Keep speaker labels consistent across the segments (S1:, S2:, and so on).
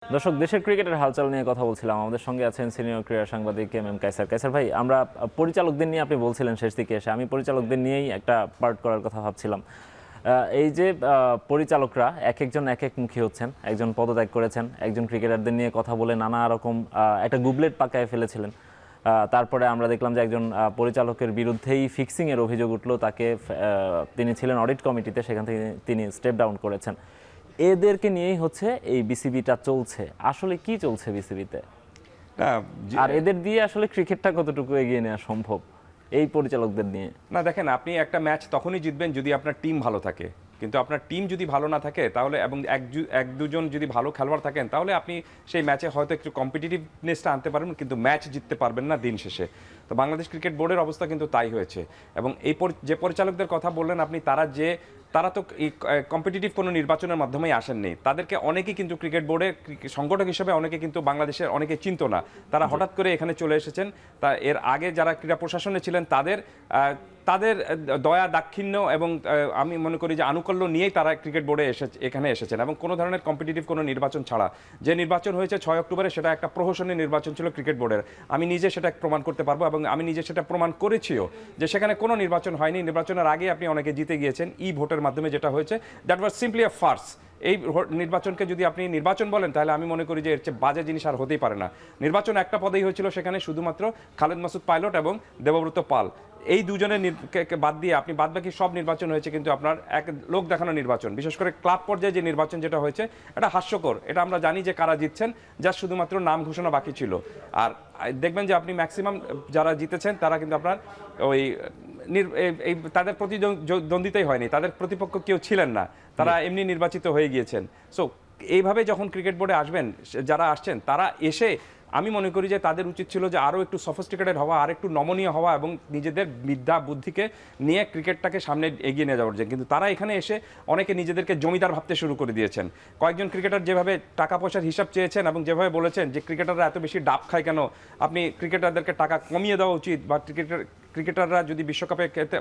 S1: দর্শক, দেশের ক্রিকেটের হালচাল নিয়ে কথা বলছিলাম। আমাদের সঙ্গে আছেন সিনিয়র ক্রীড়া সাংবাদিক এম কায়সার। কায়সার ভাই, আমরা পরিচালকদের নিয়ে, আপনি বলছিলেন শেষ দিকে এসে, আমি পরিচালকদের নিয়েই একটা পার্ট করার কথা ভাবছিলাম। এই যে পরিচালকরা এক একজন এক এক মুখী হচ্ছেন, একজন পদত্যাগ করেছেন, একজন ক্রিকেটারদের নিয়ে কথা বলে নানা রকম একটা গুবলেট পাকায় ফেলেছিলেন। তারপরে আমরা দেখলাম যে একজন পরিচালকের বিরুদ্ধেই ফিক্সিংয়ের অভিযোগ উঠলো, তাকে তিনি ছিলেন অডিট কমিটিতে, সেখান থেকে তিনি স্টেপ ডাউন করেছেন। এদেরকে নিয়েই হচ্ছে এই বিসিবিটা চলছে। আসলে কি চলছে বিসিবিতে, আর এদের দিয়ে আসলে ক্রিকেটটা কতটুকু এগিয়ে নেওয়া সম্ভব এই পরিচালকদের নিয়ে?
S2: না দেখেন, আপনি একটা ম্যাচ তখনই জিতবেন যদি আপনার টিম ভালো থাকে, কিন্তু আপনার টিম যদি ভালো না থাকে তাহলে, এবং এক দুজন যদি ভালো খেলোয়াড় থাকেন, তাহলে আপনি সেই ম্যাচে হয়তো একটু কম্পিটিটিভনেসটা আনতে পারবেন, কিন্তু ম্যাচ জিততে পারবেন না দিন শেষে। তো বাংলাদেশ ক্রিকেট বোর্ডের অবস্থা কিন্তু তাই হয়েছে। এবং এই যে পরিচালকদের কথা বললেন আপনি, তারা তো এই কম্পিটিটিভ কোনো নির্বাচনের মাধ্যমেই আসেননি। তাদেরকে অনেকেই কিন্তু ক্রিকেট বোর্ডের সংগঠক হিসেবে অনেকে কিন্তু বাংলাদেশের অনেকে চিনত না, তারা হঠাৎ করে এখানে চলে এসেছেন। তা এর আগে যারা ক্রীড়া প্রশাসনে ছিলেন তাদের দয়া দাক্ষিণ্য এবং আমি মনে করি যে আনুকূল্য নিয়েই তারা ক্রিকেট বোর্ডে এখানে এসেছেন, এবং কোনো ধরনের কম্পিটিটিভ কোনো নির্বাচন ছাড়া। যে নির্বাচন হয়েছে 6 অক্টোবরে, সেটা একটা প্রহসনের নির্বাচন ছিল ক্রিকেট বোর্ডের। আমি নিজে সেটা প্রমাণ করতে পারবো, এবং আমি নিজে সেটা প্রমাণ করেছিও যে সেখানে কোনো নির্বাচন হয়নি। নির্বাচনের আগে আপনি অনেকে জিতে গিয়েছেন ভোটের মাধ্যমে। যেটা হয়েছে, that was simply a farce. এই নির্বাচনকে যদি আপনি নির্বাচন বলেন, তাহলে আমি মনে করি যে এর চেয়ে বাজে জিনিস আর হতেই পারে না। নির্বাচন একটা পদেই হয়েছিল, সেখানে শুধুমাত্র খালেদ মাসুদ পাইলট এবং দেবব্রত পাল, এই দুজনের বাদ দিয়ে আপনি বাদ বাকি সব নির্বাচন হয়েছে কিন্তু আপনার এক লোক দেখানো নির্বাচন। বিশেষ করে ক্লাব পর্যায়ে যে নির্বাচন যেটা হয়েছে, এটা হাস্যকর। এটা আমরা জানি যে কারা জিতছেন, যা শুধুমাত্র নাম ঘোষণা বাকি ছিল। আর দেখবেন যে আপনি ম্যাক্সিমাম যারা জিতেছেন তারা কিন্তু আপনার ওই তাদের প্রতিদ্বন্দ্বিতাই হয়নি, তাদের প্রতিপক্ষ কেউ ছিলেন না, তারা এমনি নির্বাচিত হয়ে গিয়েছেন। সো এইভাবে যখন ক্রিকেট বোর্ডে আসবেন, যারা আসছেন তারা এসে, আমি মনে করি যে তাদের উচিত ছিল যে আরও একটু সফিস্টিকেটেড হওয়া, আর একটু নমনীয় হওয়া, এবং নিজেদের বিদ্যা বুদ্ধিকে নিয়ে ক্রিকেটটাকে সামনে এগিয়ে নিয়ে যাওয়ার জন্য। কিন্তু তারা এখানে এসে অনেকে নিজেদেরকে জমিদার ভাবতে শুরু করে দিয়েছেন। কয়েকজন ক্রিকেটার যেভাবে টাকা পয়সার হিসাব চেয়েছেন এবং যেভাবে বলেছেন যে ক্রিকেটাররা এত বেশি ডাব খায় কেন, আপনি ক্রিকেটারদেরকে টাকা কমিয়ে দেওয়া উচিত, বা ক্রিকেটাররা যদি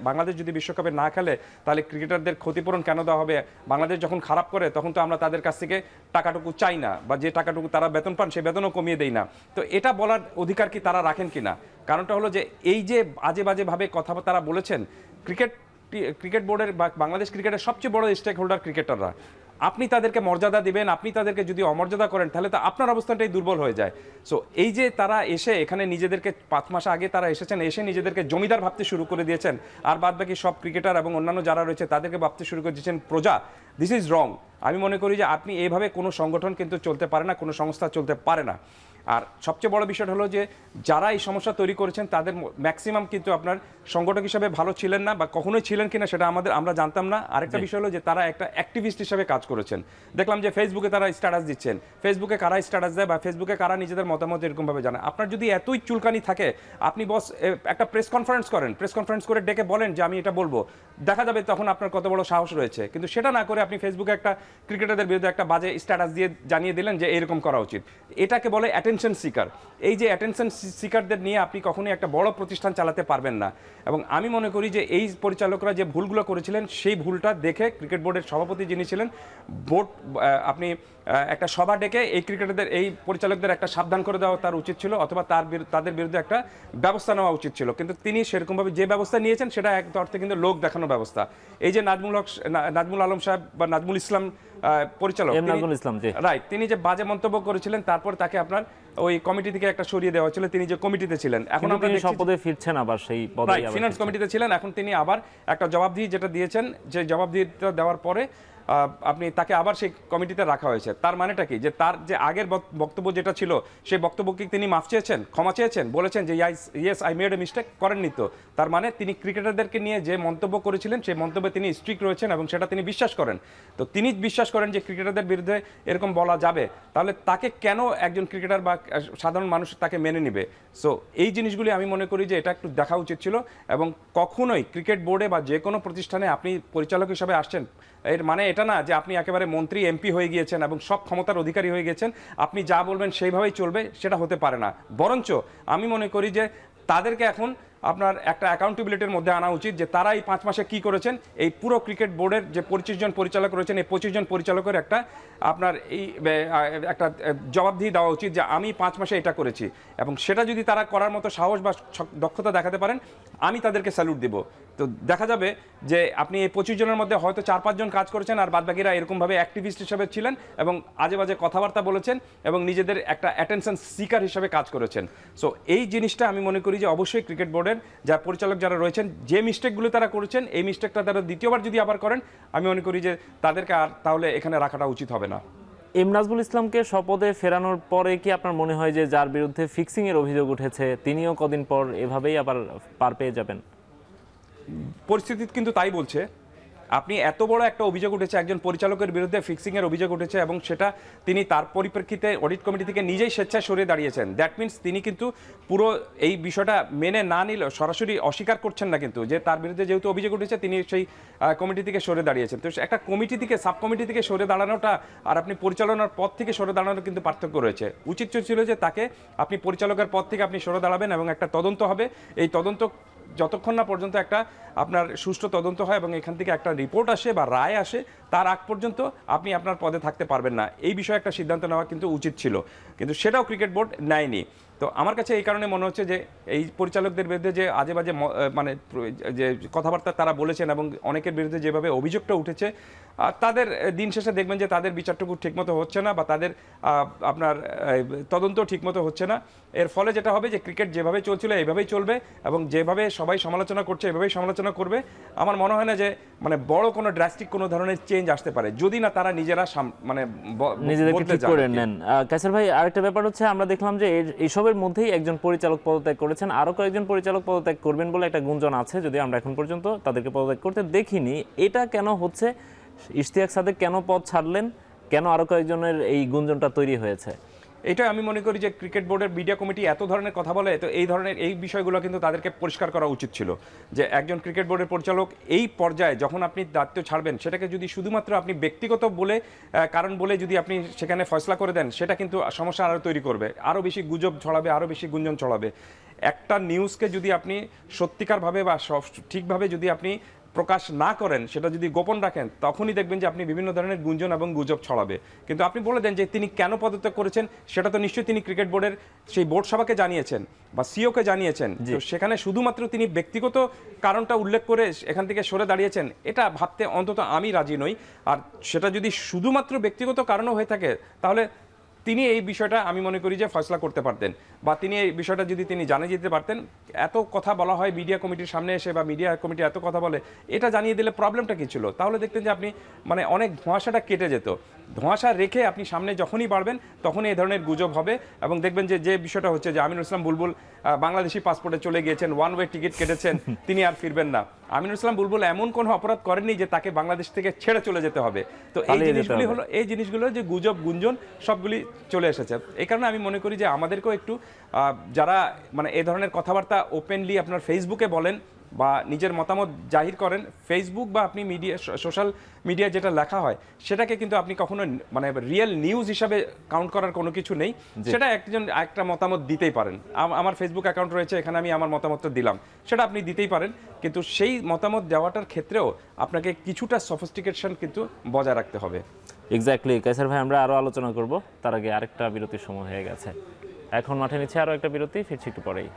S2: বাংলাদেশ যদি বিশ্বকাপে না খেলে তাহলে ক্রিকেটারদের ক্ষতিপূরণ কেন দেওয়া হবে? বাংলাদেশ যখন খারাপ করে তখন তো আমরা তাদের কাছ থেকে টাকাটুকু চাই না, বা যে টাকাটুকু তারা বেতন পান সেই বেতনও কমিয়ে দেই না। তো এটা বলার অধিকার কি তারা রাখেন কিনা? কারণটা হলো যে এই যে আজে বাজেভাবে কথা তারা বলেছেন, ক্রিকেট বোর্ডের বা বাংলাদেশ ক্রিকেটের সবচেয়ে বড় স্টেক হোল্ডার ক্রিকেটাররা। আপনি তাদেরকে মর্যাদা দিবেন, আপনি তাদেরকে যদি অমর্যাদা করেন তাহলে তো আপনার অবস্থানটাই দুর্বল হয়ে যায়। সো এই যে তারা এসে এখানে নিজেদেরকে 5 মাস আগে তারা এসেছেন, এসে নিজেদেরকে জমিদার ভাবতে শুরু করে দিয়েছেন, আর বাদ বাকি সব ক্রিকেটার এবং অন্যান্য যারা রয়েছে তাদেরকে ভাবতে শুরু করে দিয়েছেন প্রজা। This is wrong. আমি মনে করি যে আপনি এইভাবে কোনো সংগঠন কিন্তু চলতে পারে না, কোনো সংস্থা চলতে পারে না। আর সবচেয়ে বড় বিষয় হলো যে যারা এই সমস্যা তৈরি করেছেন তাদের ম্যাক্সিমাম কিন্তু আপনার সংগঠক হিসেবে ভালো ছিলেন না, বা কখনোই ছিলেন কিনা সেটা আমরা জানতাম না। আরেকটা বিষয় হলো যে তারা একটা অ্যাক্টিভিস্ট হিসেবে কাজ করেছেন। দেখলাম যে ফেসবুকে তারা স্ট্যাটাস দিচ্ছেন, ফেসবুকে কারা স্ট্যাটাস দেয় বা ফেসবুকে কারা নিজেদের মতামত এরকমভাবে জানায়। আপনার যদি এতই চুলকানি থাকে, আপনি বস একটা প্রেস কনফারেন্স করেন, প্রেস কনফারেন্স করে ডেকে বলেন যে আমি এটা বলবো, দেখা যাবে তখন আপনার কত বড় সাহস রয়েছে। কিন্তু সেটা না করে আপনি ফেসবুকে একটা ক্রিকেটারদের বিরুদ্ধে একটা বাজে স্ট্যাটাস দিয়ে জানিয়ে দিলেন যে এরকম করা উচিত। এটাকে বলে অ্যাটেনশন সিকার। এই যে অ্যাটেনশন সিকারদের নিয়ে আপনি কখনোই একটা বড় প্রতিষ্ঠান চালাতে পারবেন না। এবং আমি মনে করি যে এই পরিচালকরা যে ভুলগুলো করেছিলেন, সেই ভুলটা দেখে ক্রিকেট বোর্ডের সভাপতি যিনি ছিলেন, আপনি একটা সভা ডেকে এই ক্রিকেটারদের, এই পরিচালকদের একটা সাবধান করে দেওয়া তার উচিত ছিল, অথবা তাদের বিরুদ্ধে একটা ব্যবস্থা নেওয়া উচিত ছিল। কিন্তু তিনি সেরকমভাবে যে ব্যবস্থা নিয়েছেন সেটা এক অর্থে কিন্তু লোক দেখানো ব্যবস্থা। এই যে নাজমুল আলম সাহেব বা নাজমুল ইসলাম পরিচালক, রাইট, তিনি যে বাজে মন্তব্য করেছিলেন, তারপর তাকে আপনার ওই কমিটি থেকে একটা সরিয়ে দেওয়া হয়েছিল। তিনি যে কমিটিতে ছিলেন, এখন
S1: আমরা শপথে ফিরছেন, আবার সেই পদে
S2: ফিনান্স কমিটিতে ছিলেন, এখন তিনি আবার একটা জবাবদিহি যেটা দিয়েছেন, যে জবাবদিহিটা দেওয়ার পরে আপনি তাকে আবার সেই কমিটিতে রাখা হয়েছে। তার মানেটা কি? যে তার যে আগের বক্তব্য যেটা ছিল, সেই বক্তব্যকে তিনি মাফ চেয়েছেন, ক্ষমা চেয়েছেন, বলেছেন যে yes I made a mistake, করেননি তো। তার মানে তিনি ক্রিকেটারদেরকে নিয়ে যে মন্তব্য করেছিলেন সেই মন্তব্যে তিনি স্ট্রিক্ট রয়েছেন এবং সেটা তিনি বিশ্বাস করেন। তো তিনি বিশ্বাস করেন যে ক্রিকেটারদের বিরুদ্ধে এরকম বলা যাবে, তাহলে তাকে কেন একজন ক্রিকেটার বা সাধারণ মানুষ তাকে মেনে নেবে? সো এই জিনিসগুলি আমি মনে করি যে এটা একটু দেখা উচিত ছিল। এবং কখনোই ক্রিকেট বোর্ডে বা যে কোনো প্রতিষ্ঠানে আপনি পরিচালক হিসাবে আসছেন, এর মানে এটা না যে আপনি একেবারে মন্ত্রী এমপি হয়ে গিয়েছেন এবং সব ক্ষমতার অধিকারী হয়ে গেছেন, আপনি যা বলবেন সেইভাবেই চলবে, সেটা হতে পারে না। বরঞ্চ আমি মনে করি যে তাদেরকে এখন আপনার একটা অ্যাকাউন্টেবিলিটির মধ্যে আনা উচিত যে তারা এই 5 মাসে কি করেছেন। এই পুরো ক্রিকেট বোর্ডের যে 25 জন পরিচালক রয়েছেন, এই 25 জন পরিচালকের একটা আপনার এই একটা জবাবদিহি দেওয়া উচিত যে আমি 5 মাসে এটা করেছি, এবং সেটা যদি তারা করার মতো সাহস বা দক্ষতা দেখাতে পারেন, আমি তাদেরকে স্যালুট দিব। তো দেখা যাবে যে আপনি এই 25 জনের মধ্যে হয়তো 4-5 জন কাজ করেছেন, আর বাদবাকিরা এরকমভাবে অ্যাক্টিভিস্ট হিসেবে ছিলেন এবং আজে বাজে কথাবার্তা বলেছেন এবং নিজেদের একটা অ্যাটেনশন সিকার হিসেবে কাজ করেছেন। সো এই জিনিসটা আমি মনে করি যে অবশ্যই ক্রিকেট বোর্ডের যা পরিচালক যারা রয়েছেন, যে মিস্টেকগুলো তারা করেছেন, এই মিস্টেকটা তারা দ্বিতীয়বার যদি আবার করেন, আমি মনে করি যে তাদেরকে আর তাহলে এখানে রাখাটা উচিত হবে না।
S1: এম নাজমুল ইসলামকে শপথে ফেরানোর পরে কি আপনার মনে হয় যে যার বিরুদ্ধে ফিক্সিং এর অভিযোগ উঠেছে তিনিও কদিন পর এভাবেই আবার পার পেয়ে যাবেন?
S2: পরিস্থিতি কিন্তু তাই বলছে। আপনি এত বড় একটা অভিযোগ উঠেছে, একজন পরিচালকের বিরুদ্ধে ফিক্সিংয়ের অভিযোগ উঠেছে, এবং সেটা তিনি তার পরিপ্রেক্ষিতে অডিট কমিটি থেকে নিজেই স্বেচ্ছায় সরে দাঁড়িয়েছেন। দ্যাট মিনস তিনি কিন্তু পুরো এই বিষয়টা মেনে না নিলেও সরাসরি অস্বীকার করছেন না, কিন্তু যে তার বিরুদ্ধে যেহেতু অভিযোগ উঠেছে তিনি সেই কমিটি থেকে সরে দাঁড়িয়েছেন। তো একটা কমিটি থেকে, সাব কমিটি থেকে সরে দাঁড়ানোটা আর আপনি পরিচালনার পদ থেকে সরে দাঁড়ানোর কিন্তু পার্থক্য রয়েছে। উচিত ছিল যে তাকে আপনি পরিচালকের পদ থেকে আপনি সরে দাঁড়াবেন এবং একটা তদন্ত হবে। এই তদন্ত যতক্ষণ না পর্যন্ত একটা আপনার সুষ্ঠু তদন্ত হয় এবং এখান থেকে একটা রিপোর্ট আসে বা রায় আসে, তার আগ পর্যন্ত আপনি আপনার পদে থাকতে পারবেন না। এই বিষয়ে একটা সিদ্ধান্ত নেওয়া কিন্তু উচিত ছিল, কিন্তু সেটাও ক্রিকেট বোর্ড নেয়নি। তো আমার কাছে এই কারণে মনে হচ্ছে যে এই পরিচালকদের বিরুদ্ধে যে আজে বাজে মানে যে কথাবার্তা তারা বলেছেন এবং অনেকের বিরুদ্ধে যেভাবে অভিযোগটা উঠেছে, তাদের দিন শেষে দেখবেন যে তাদের বিচারটুকু ঠিকমতো হচ্ছে না বা তাদের আপনার তদন্ত ঠিকমতো হচ্ছে না। এর ফলে যেটা হবে যে ক্রিকেট যেভাবে চলছিল এইভাবেই চলবে, এবং যেভাবে সবাই সমালোচনা করছে এভাবেই সমালোচনা করবে। আমার মনে হয় না যে মানে বড় কোনো ড্রাস্টিক কোনো ধরনের চেঞ্জ আসতে পারে, যদি না তারা নিজেরা মানে
S1: নিজেদেরকে ঠিক করে নেন। কায়সার ভাই, আরেকটা ব্যাপার হচ্ছে আমরা দেখলাম যে এইসবের মধ্যেই একজন পরিচালক পদত্যাগ করেছেন, আরো কয়েকজন পরিচালক পদত্যাগ করবেন বলে একটা গুঞ্জন আছে, যদি আমরা এখন পর্যন্ত তাদেরকে পদত্যাগ করতে দেখিনি। এটা কেন হচ্ছে? ইশতিয়াক সাদেক কেন পদ ছাড়লেন? কেন আরো কয়েকজনের এই গুঞ্জনটা তৈরি হয়েছে?
S2: এটা আমি মনে করি যে ক্রিকেট বোর্ডের মিডিয়া কমিটি এত ধরনের কথা বলে, তো এই ধরনের এই বিষয়গুলো কিন্তু তাদেরকে পরিষ্কার করা উচিত ছিল যে একজন ক্রিকেট বোর্ডের পরিচালক এই পর্যায়ে যখন আপনি দায়িত্ব ছাড়বেন, সেটাকে যদি শুধুমাত্র আপনি ব্যক্তিগত বলে কারণ বলে যদি আপনি সেখানে ফয়সলা করে দেন, সেটা কিন্তু সমস্যা আরও তৈরি করবে, আরও বেশি গুজব ছড়াবে, আরও বেশি গুঞ্জন ছড়াবে। একটা নিউজকে যদি আপনি সত্যিকারভাবে বা ঠিকভাবে যদি আপনি প্রকাশ না করেন, সেটা যদি গোপন রাখেন, তখনই দেখবেন যে আপনি বিভিন্ন ধরনের গুঞ্জন এবং গুজব ছড়াবে। কিন্তু আপনি বলে দেন যে তিনি কেন পদত্যাগ করেছেন, সেটা তো নিশ্চয়ই তিনি ক্রিকেট বোর্ডের সেই বোর্ড সভাকে জানিয়েছেন বা সিওকে জানিয়েছেন। তো সেখানে শুধুমাত্র তিনি ব্যক্তিগত কারণটা উল্লেখ করে এখান থেকে সরে দাঁড়িয়েছেন, এটা ভাবতে অন্তত আমি রাজি নই। আর সেটা যদি শুধুমাত্র ব্যক্তিগত কারণও হয়ে থাকে, তাহলে তিনি এই বিষয়টা আমি মনে করি যে ফয়সলা করতে পারতেন, বা তিনি এই বিষয়টা যদি তিনি জানিয়ে দিতে পারতেন। এত কথা বলা হয় মিডিয়া কমিটির সামনে এসে, বা মিডিয়া কমিটি এত কথা বলে, এটা জানিয়ে দিলে প্রবলেমটা কী ছিল? তাহলে দেখতেন যে আপনি মানে অনেক ধোঁয়াশাটা কেটে যেত। ধোঁয়াশা রেখে আপনি সামনে যখনই বাড়বেন তখনই এই ধরনের গুজব হবে, এবং দেখবেন যে বিষয়টা হচ্ছে যে আমিনুল ইসলাম বুলবুল বাংলাদেশি পাসপোর্টে চলে গিয়েছেন, ওয়ান ওয়ে টিকিট কেটেছেন, তিনি আর ফিরবেন না। আমিনুল ইসলাম বুলবুল এমন কোনো অপরাধ করেননি যে তাকে বাংলাদেশ থেকে ছেড়ে চলে যেতে হবে। তো এই জিনিসগুলো যে গুজব গুঞ্জন সবগুলি চলে এসেছে। এই কারণে আমি মনে করি যে আমাদেরকেও একটু যারা মানে এই ধরনের কথাবার্তা ওপেনলি আপনার ফেসবুকে বলেন বা নিজের মতামত জাহির করেন, ফেসবুক বা আপনি মিডিয়া সোশ্যাল মিডিয়া যেটা লেখা হয়, সেটাকে কিন্তু আপনি কখনো মানে রিয়েল নিউজ হিসাবে কাউন্ট করার কোনো কিছু নেই। সেটা একজন একটা মতামত দিতেই পারেন। আমার ফেসবুক অ্যাকাউন্ট রয়েছে, এখানে আমি আমার মতামতটা দিলাম, সেটা আপনি দিতেই পারেন, কিন্তু সেই মতামত দেওয়াটার ক্ষেত্রেও আপনাকে কিছুটা সফিস্টিকেশন কিন্তু বজায় রাখতে হবে।
S1: এক্স্যাক্টলি কায়সার ভাই, আমরা আরো আলোচনা করব, তার আগে আরেকটা বিরতির সময় হয়ে গেছে। এখন মাঠে নিচ্ছে আরো একটা বিরতি, ফিরছি একটু পরেই।